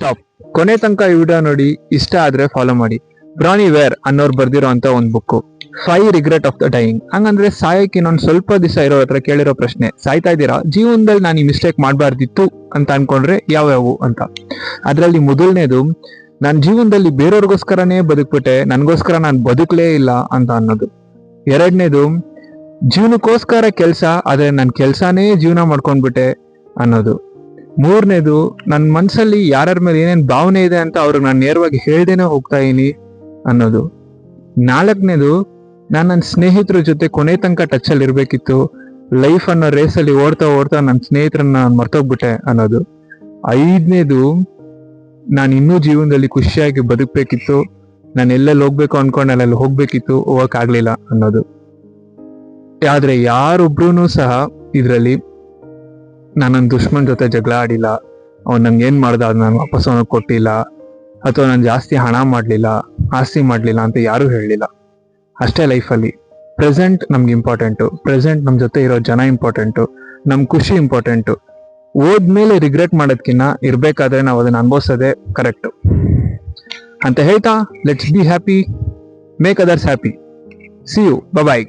Stop. ಕೊನೆ ತನಕ ಈ ವಿಡಿಯೋ ನೋಡಿ, ಇಷ್ಟ ಆದ್ರೆ ಫಾಲೋ ಮಾಡಿ. ಬ್ರಾನಿ ವೇರ್ ಅನ್ನೋರು ಬರ್ದಿರೋ ಅಂತ ಒಂದು book, 5 regret of the dying. ಹಂಗಂದ್ರೆ ಸಾಯಕ್ಕೆ ಇನ್ನೊಂದು ಸ್ವಲ್ಪ ದಿವಸ ಇರೋ ಹತ್ರ ಕೇಳಿರೋ ಪ್ರಶ್ನೆ, ಸಾಯ್ತಾ ಇದ್ದೀರಾ, ಜೀವನದಲ್ಲಿ ನಾನು ಈ ಮಿಸ್ಟೇಕ್ ಮಾಡಬಾರ್ದಿತ್ತು ಅಂತ ಅನ್ಕೊಂಡ್ರೆ ಯಾವ್ಯಾವು ಅಂತ. ಅದರಲ್ಲಿ ಮೊದಲನೇದು, ನನ್ನ ಜೀವನದಲ್ಲಿ ಬೇರೆಯವ್ರಿಗೋಸ್ಕರನೇ ಬದುಕ್ಬಿಟ್ಟೆ, ನನಗೋಸ್ಕರ ನಾನು ಬದುಕಲೇ ಇಲ್ಲ ಅಂತ ಅನ್ನೋದು. ಎರಡನೇದು, ಜೀವನಕ್ಕೋಸ್ಕರ ಕೆಲಸ, ಆದ್ರೆ ನನ್ನ ಕೆಲಸನೇ ಜೀವನ ಮಾಡ್ಕೊಂಡ್ಬಿಟ್ಟೆ ಅನ್ನೋದು. ಮೂರನೇದು, ನನ್ನ ಮನಸ್ಸಲ್ಲಿ ಯಾರ್ಯಾರ ಮೇಲೆ ಏನೇನು ಭಾವನೆ ಇದೆ ಅಂತ ಅವ್ರಿಗೆ ನಾನು ನೇರವಾಗಿ ಹೇಳ್ದೇನೆ ಹೋಗ್ತಾ ಇದೀನಿ ಅನ್ನೋದು. ನಾಲ್ಕನೇದು, ನಾನು ನನ್ನ ಸ್ನೇಹಿತರ ಜೊತೆ ಕೊನೆ ತನಕ ಟಚಲ್ಲಿ ಇರಬೇಕಿತ್ತು, ಲೈಫ್ ಅನ್ನೋ ರೇಸಲ್ಲಿ ಓಡ್ತಾ ಓಡ್ತಾ ನನ್ನ ಸ್ನೇಹಿತರನ್ನ ನಾನು ಮರ್ತೋಗ್ಬಿಟ್ಟೆ ಅನ್ನೋದು. ಐದನೇದು, ನಾನು ಇನ್ನೂ ಜೀವನದಲ್ಲಿ ಖುಷಿಯಾಗಿ ಬದುಕಬೇಕಿತ್ತು, ನಾನು ಎಲ್ಲೆಲ್ಲಿ ಹೋಗ್ಬೇಕು ಅನ್ಕೊಂಡು ಅಲ್ಲೆಲ್ಲಿ ಹೋಗ್ಬೇಕಿತ್ತು, ಹೋಗಕ್ಕಾಗ್ಲಿಲ್ಲ ಅನ್ನೋದು. ಆದ್ರೆ ಯಾರೊಬ್ರು ಸಹ ಇದರಲ್ಲಿ ನಾನು ನನ್ನ ದುಶ್ಮನ್ ಜೊತೆ ಜಗಳ ಆಡಿಲ್ಲ, ಅವ್ನು ನಂಗೆ ಏನ್ ಮಾಡ್ದ ಅದು ನಾನು ವಾಪಸ್ ಅವನಿಗೆ ಕೊಟ್ಟಿಲ್ಲ, ಅಥವಾ ನಾನು ಜಾಸ್ತಿ ಹಣ ಮಾಡಲಿಲ್ಲ, ಆಸ್ತಿ ಮಾಡಲಿಲ್ಲ ಅಂತ ಯಾರೂ ಹೇಳಲಿಲ್ಲ. ಅಷ್ಟೇ ಲೈಫಲ್ಲಿ ಪ್ರೆಸೆಂಟ್ ನಮ್ಗೆ ಇಂಪಾರ್ಟೆಂಟು, ಪ್ರೆಸೆಂಟ್ ನಮ್ಮ ಜೊತೆ ಇರೋ ಜನ ಇಂಪಾರ್ಟೆಂಟು, ನಮ್ಮ ಖುಷಿ ಇಂಪಾರ್ಟೆಂಟು. ಹೋದ್ಮೇಲೆ ರಿಗ್ರೆಟ್ ಮಾಡೋದ್ಕಿನ್ನ ಇರಬೇಕಾದ್ರೆ ನಾವು ಅದನ್ನ ಅನುಭವಿಸೋದೇ ಕರೆಕ್ಟು ಅಂತ ಹೇಳ್ತಾ, let's be happy, make others happy. See you, bye.